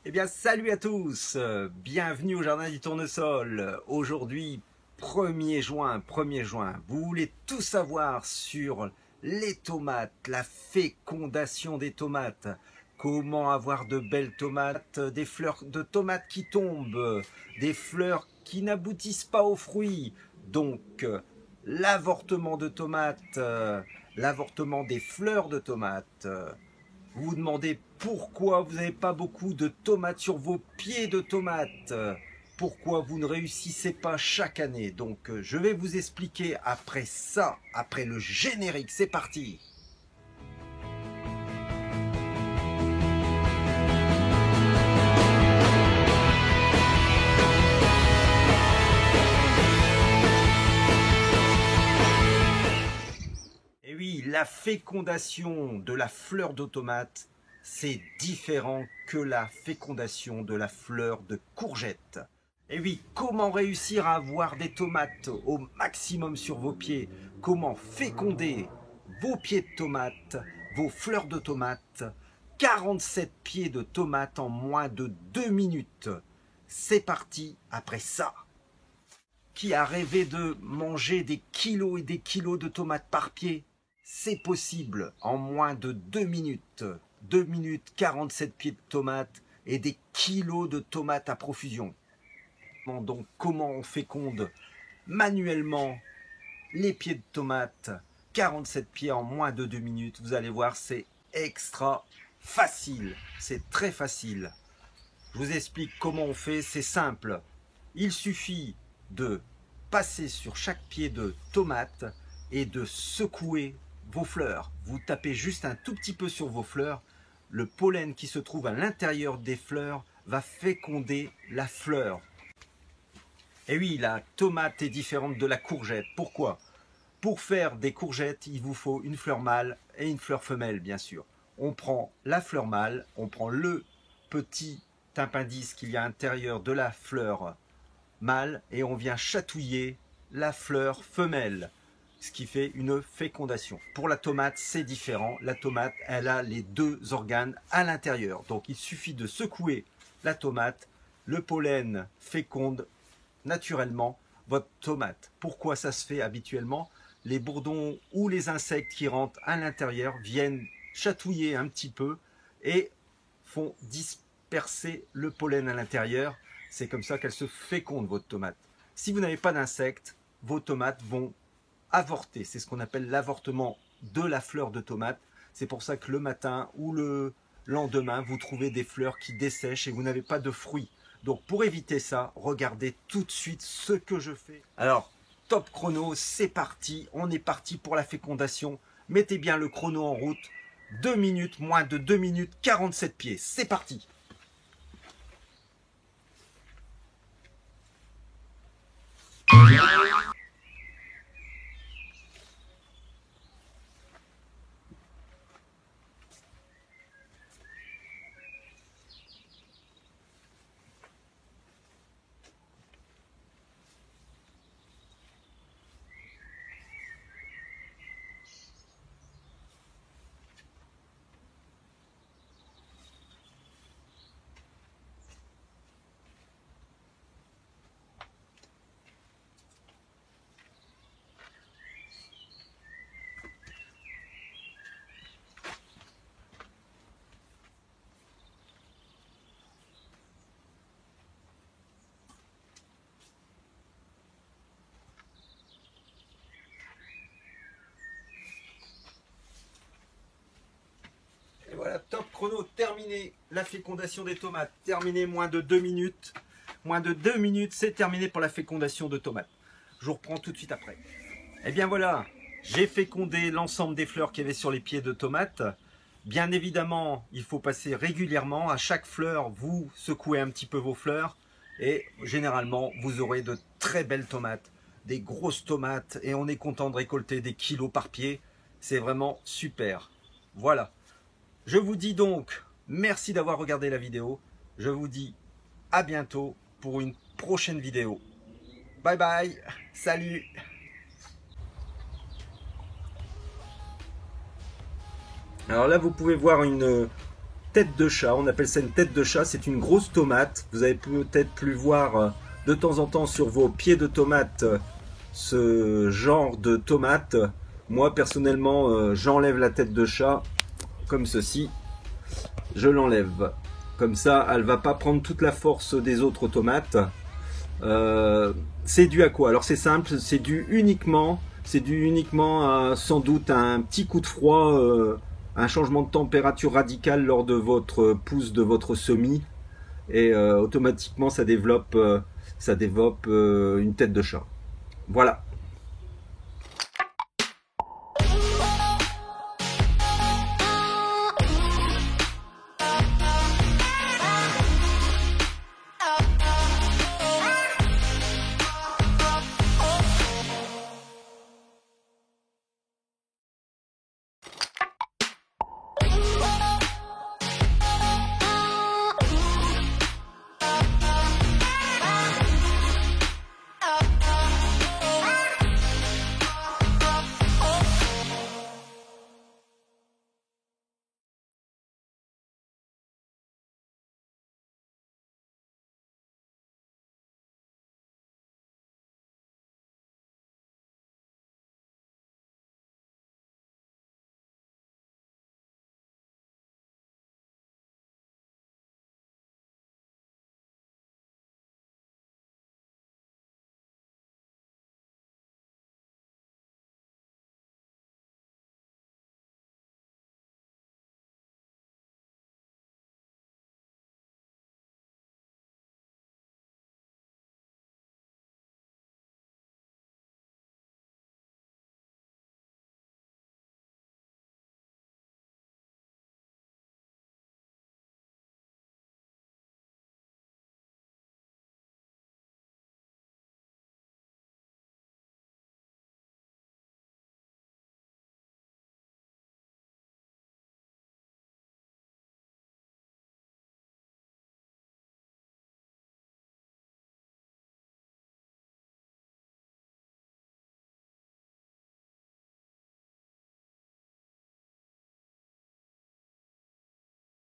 Eh bien, salut à tous, bienvenue au Jardin du Tournesol. Aujourd'hui, 1er juin, 1er juin, vous voulez tout savoir sur les tomates, la fécondation des tomates, comment avoir de belles tomates, des fleurs de tomates qui tombent, des fleurs qui n'aboutissent pas aux fruits. Donc, l'avortement de tomates, l'avortement des fleurs de tomates. Vous vous demandez pourquoi vous n'avez pas beaucoup de tomates sur vos pieds de tomates. Pourquoi vous ne réussissez pas chaque année. Donc je vais vous expliquer après ça, après le générique. C'est parti. Et oui, la fécondation de la fleur de tomate, c'est différent que la fécondation de la fleur de courgette. Et oui, comment réussir à avoir des tomates au maximum sur vos pieds? Comment féconder vos pieds de tomates, vos fleurs de tomates? 47 pieds de tomates en moins de 2 minutes. C'est parti après ça. Qui a rêvé de manger des kilos et des kilos de tomates par pied? C'est possible en moins de 2 minutes. 2 minutes, 47 pieds de tomates et des kilos de tomates à profusion. Donc comment on féconde manuellement les pieds de tomates? 47 pieds en moins de 2 minutes. Vous allez voir, c'est extra facile. C'est très facile. Je vous explique comment on fait. C'est simple. Il suffit de passer sur chaque pied de tomate et de secouer vos fleurs. Vous tapez juste un tout petit peu sur vos fleurs. Le pollen qui se trouve à l'intérieur des fleurs va féconder la fleur. Et oui, la tomate est différente de la courgette. Pourquoi? Pour faire des courgettes, il vous faut une fleur mâle et une fleur femelle, bien sûr. On prend la fleur mâle, on prend le petit appendice qu'il y a à l'intérieur de la fleur mâle et on vient chatouiller la fleur femelle, ce qui fait une fécondation. Pour la tomate, c'est différent. La tomate, elle a les deux organes à l'intérieur. Donc, il suffit de secouer la tomate, le pollen féconde naturellement votre tomate. Pourquoi ça se fait habituellement? Les bourdons ou les insectes qui rentrent à l'intérieur viennent chatouiller un petit peu et font disperser le pollen à l'intérieur. C'est comme ça qu'elle se féconde, votre tomate. Si vous n'avez pas d'insectes, vos tomates vont avorter. C'est ce qu'on appelle l'avortement de la fleur de tomate. C'est pour ça que le matin ou le lendemain, vous trouvez des fleurs qui dessèchent et vous n'avez pas de fruits. Donc pour éviter ça, regardez tout de suite ce que je fais. Alors, top chrono, c'est parti. On est parti pour la fécondation. Mettez bien le chrono en route. 2 minutes, moins de 2 minutes, 47 pieds. C'est parti. Et voilà, top chrono terminé. La fécondation des tomates terminé, moins de 2 minutes. Moins de 2 minutes, c'est terminé pour la fécondation de tomates. Je vous reprends tout de suite après. Et bien voilà, j'ai fécondé l'ensemble des fleurs qu'il y avait sur les pieds de tomates. Bien évidemment, il faut passer régulièrement. À chaque fleur, vous secouez un petit peu vos fleurs. Et généralement, vous aurez de très belles tomates. Des grosses tomates. Et on est content de récolter des kilos par pied. C'est vraiment super. Voilà. Je vous dis donc merci d'avoir regardé la vidéo. Je vous dis à bientôt pour une prochaine vidéo. Bye bye. Salut. Alors là, vous pouvez voir une tête de chat. On appelle ça une tête de chat. C'est une grosse tomate. Vous avez peut-être pu voir de temps en temps sur vos pieds de tomate ce genre de tomate. Moi personnellement j'enlève la tête de chat comme ceci. Je l'enlève. Comme ça elle va pas prendre toute la force des autres tomates. C'est dû à quoi? Alors c'est simple, c'est dû uniquement à sans doute à un petit coup de froid, un changement de température radical lors de votre pousse de votre semis, et automatiquement ça développe une tête de chat. Voilà.